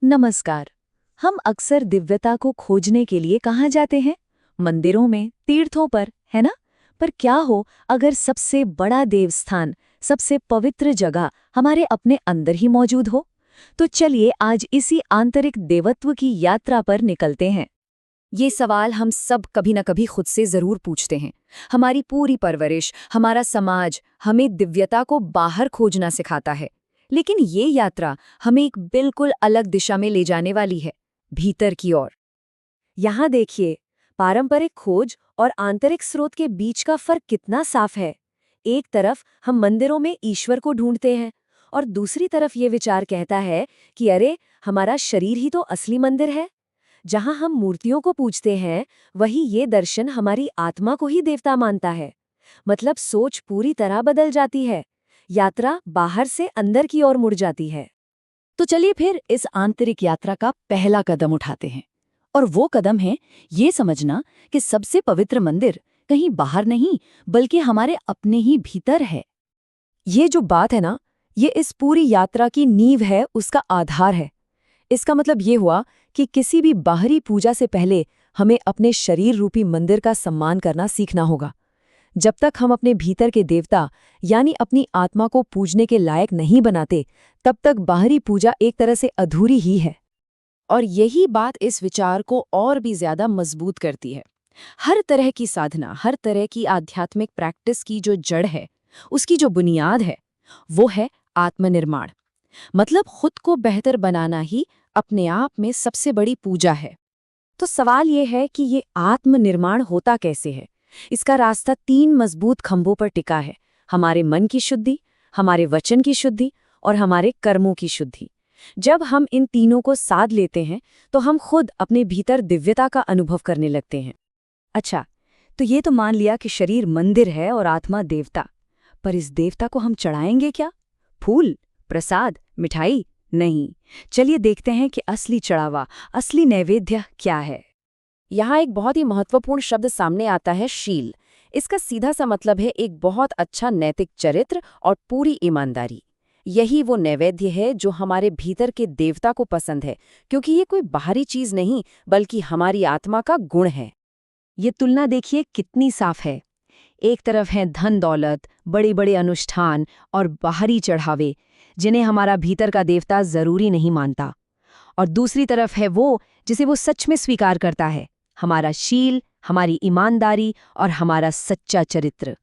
नमस्कार। हम अक्सर दिव्यता को खोजने के लिए कहाँ जाते हैं? मंदिरों में, तीर्थों पर, है ना? पर क्या हो अगर सबसे बड़ा देवस्थान, सबसे पवित्र जगह हमारे अपने अंदर ही मौजूद हो? तो चलिए आज इसी आंतरिक देवत्व की यात्रा पर निकलते हैं। ये सवाल हम सब कभी न कभी खुद से जरूर पूछते हैं। हमारी पूरी परवरिश, हमारा समाज हमें दिव्यता को बाहर खोजना सिखाता है। लेकिन ये यात्रा हमें एक बिल्कुल अलग दिशा में ले जाने वाली है, भीतर की ओर। यहाँ देखिए, पारंपरिक खोज और आंतरिक स्रोत के बीच का फर्क कितना साफ है। एक तरफ हम मंदिरों में ईश्वर को ढूंढते हैं और दूसरी तरफ ये विचार कहता है कि अरे, हमारा शरीर ही तो असली मंदिर है। जहां हम मूर्तियों को पूजते हैं, वही ये दर्शन हमारी आत्मा को ही देवता मानता है। मतलब सोच पूरी तरह बदल जाती है। यात्रा बाहर से अंदर की ओर मुड़ जाती है। तो चलिए फिर इस आंतरिक यात्रा का पहला कदम उठाते हैं। और वो कदम है ये समझना कि सबसे पवित्र मंदिर कहीं बाहर नहीं, बल्कि हमारे अपने ही भीतर है। ये जो बात है ना, ये इस पूरी यात्रा की नींव है, उसका आधार है। इसका मतलब ये हुआ कि किसी भी बाहरी पूजा से पहले हमें अपने शरीर रूपी मंदिर का सम्मान करना सीखना होगा। जब तक हम अपने भीतर के देवता यानी अपनी आत्मा को पूजने के लायक नहीं बनाते, तब तक बाहरी पूजा एक तरह से अधूरी ही है। और यही बात इस विचार को और भी ज्यादा मजबूत करती है। हर तरह की साधना, हर तरह की आध्यात्मिक प्रैक्टिस की जो जड़ है, उसकी जो बुनियाद है, वो है आत्मनिर्माण। मतलब खुद को बेहतर बनाना ही अपने आप में सबसे बड़ी पूजा है। तो सवाल ये है कि ये आत्मनिर्माण होता कैसे है। इसका रास्ता 3 मजबूत खंभों पर टिका है: हमारे मन की शुद्धि, हमारे वचन की शुद्धि और हमारे कर्मों की शुद्धि। जब हम इन तीनों को साध लेते हैं, तो हम खुद अपने भीतर दिव्यता का अनुभव करने लगते हैं। अच्छा, तो ये तो मान लिया कि शरीर मंदिर है और आत्मा देवता। पर इस देवता को हम चढ़ाएंगे क्या? फूल, प्रसाद, मिठाई? नहीं। चलिए देखते हैं कि असली चढ़ावा, असली नैवेद्य क्या है। यहाँ एक बहुत ही महत्वपूर्ण शब्द सामने आता है, शील। इसका सीधा सा मतलब है एक बहुत अच्छा नैतिक चरित्र और पूरी ईमानदारी। यही वो नैवेद्य है जो हमारे भीतर के देवता को पसंद है, क्योंकि ये कोई बाहरी चीज नहीं, बल्कि हमारी आत्मा का गुण है। ये तुलना देखिए कितनी साफ है। एक तरफ है धन दौलत, बड़े बड़े अनुष्ठान और बाहरी चढ़ावे, जिन्हें हमारा भीतर का देवता जरूरी नहीं मानता। और दूसरी तरफ है वो जिसे वो सच में स्वीकार करता है, हमारा शील, हमारी ईमानदारी और हमारा सच्चा चरित्र।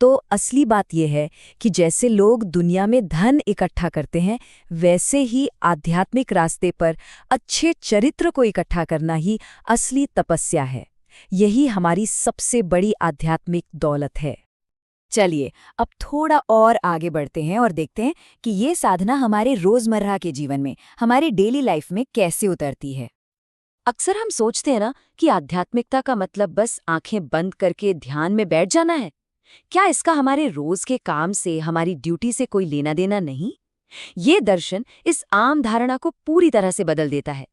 तो असली बात यह है कि जैसे लोग दुनिया में धन इकट्ठा करते हैं, वैसे ही आध्यात्मिक रास्ते पर अच्छे चरित्र को इकट्ठा करना ही असली तपस्या है। यही हमारी सबसे बड़ी आध्यात्मिक दौलत है। चलिए अब थोड़ा और आगे बढ़ते हैं और देखते हैं कि ये साधना हमारे रोजमर्रा के जीवन में, हमारी डेली लाइफ में कैसे उतरती है। अक्सर हम सोचते हैं ना कि आध्यात्मिकता का मतलब बस आंखें बंद करके ध्यान में बैठ जाना है। क्या इसका हमारे रोज के काम से, हमारी ड्यूटी से कोई लेना देना नहीं? ये दर्शन इस आम धारणा को पूरी तरह से बदल देता है।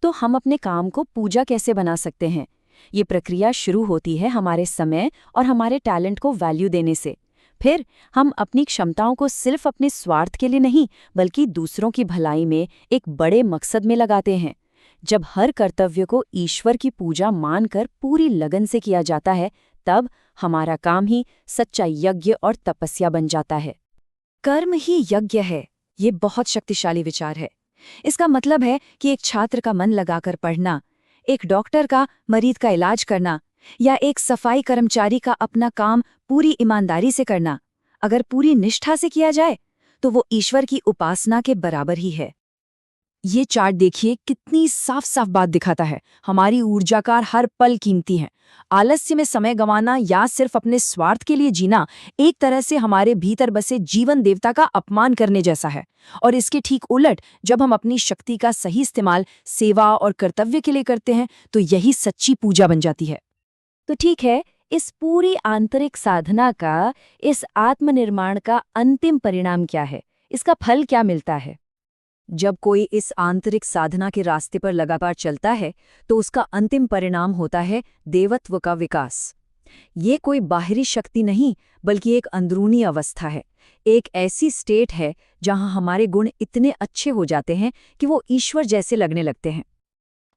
तो हम अपने काम को पूजा कैसे बना सकते हैं? ये प्रक्रिया शुरू होती है हमारे समय और हमारे टैलेंट को वैल्यू देने से। फिर हम अपनी क्षमताओं को सिर्फ अपने स्वार्थ के लिए नहीं, बल्कि दूसरों की भलाई में, एक बड़े मकसद में लगाते हैं। जब हर कर्तव्य को ईश्वर की पूजा मानकर पूरी लगन से किया जाता है, तब हमारा काम ही सच्चा यज्ञ और तपस्या बन जाता है। कर्म ही यज्ञ है, ये बहुत शक्तिशाली विचार है। इसका मतलब है कि एक छात्र का मन लगाकर पढ़ना, एक डॉक्टर का मरीज का इलाज करना, या एक सफाई कर्मचारी का अपना काम पूरी ईमानदारी से करना, अगर पूरी निष्ठा से किया जाए, तो वो ईश्वर की उपासना के बराबर ही है। ये चार्ट देखिए कितनी साफ साफ बात दिखाता है। हमारी ऊर्जा का हर पल कीमती है। आलस्य में समय गंवाना या सिर्फ अपने स्वार्थ के लिए जीना एक तरह से हमारे भीतर बसे जीवन देवता का अपमान करने जैसा है। और इसके ठीक उलट, जब हम अपनी शक्ति का सही इस्तेमाल सेवा और कर्तव्य के लिए करते हैं, तो यही सच्ची पूजा बन जाती है। तो ठीक है, इस पूरी आंतरिक साधना का, इस आत्मनिर्माण का अंतिम परिणाम क्या है? इसका फल क्या मिलता है? जब कोई इस आंतरिक साधना के रास्ते पर लगातार चलता है, तो उसका अंतिम परिणाम होता है देवत्व का विकास। ये कोई बाहरी शक्ति नहीं, बल्कि एक अंदरूनी अवस्था है। एक ऐसी स्टेट है जहां हमारे गुण इतने अच्छे हो जाते हैं कि वो ईश्वर जैसे लगने लगते हैं।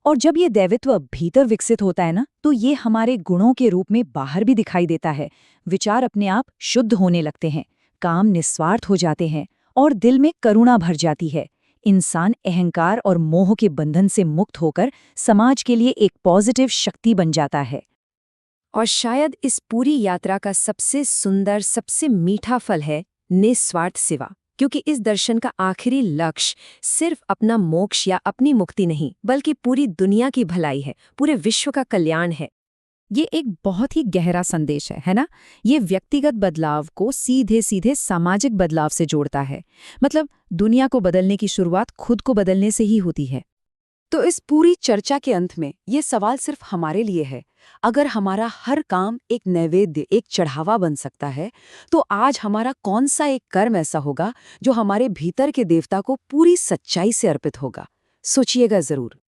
और जब ये दैवित्व भीतर विकसित होता है ना, तो ये हमारे गुणों के रूप में बाहर भी दिखाई देता है। विचार अपने आप शुद्ध होने लगते हैं, काम निस्वार्थ हो जाते हैं और दिल में करुणा भर जाती है। इंसान अहंकार और मोह के बंधन से मुक्त होकर समाज के लिए एक पॉजिटिव शक्ति बन जाता है। और शायद इस पूरी यात्रा का सबसे सुंदर, सबसे मीठा फल है निस्वार्थ सेवा। क्योंकि इस दर्शन का आखिरी लक्ष्य सिर्फ अपना मोक्ष या अपनी मुक्ति नहीं, बल्कि पूरी दुनिया की भलाई है, पूरे विश्व का कल्याण है। ये एक बहुत ही गहरा संदेश है ना? ये व्यक्तिगत बदलाव को सीधे सीधे सामाजिक बदलाव से जोड़ता है। मतलब दुनिया को बदलने की शुरुआत खुद को बदलने से ही होती है। तो इस पूरी चर्चा के अंत में ये सवाल सिर्फ हमारे लिए है। अगर हमारा हर काम एक नैवेद्य, एक चढ़ावा बन सकता है, तो आज हमारा कौन सा एक कर्म ऐसा होगा जो हमारे भीतर के देवता को पूरी सच्चाई से अर्पित होगा? सोचिएगा जरूर।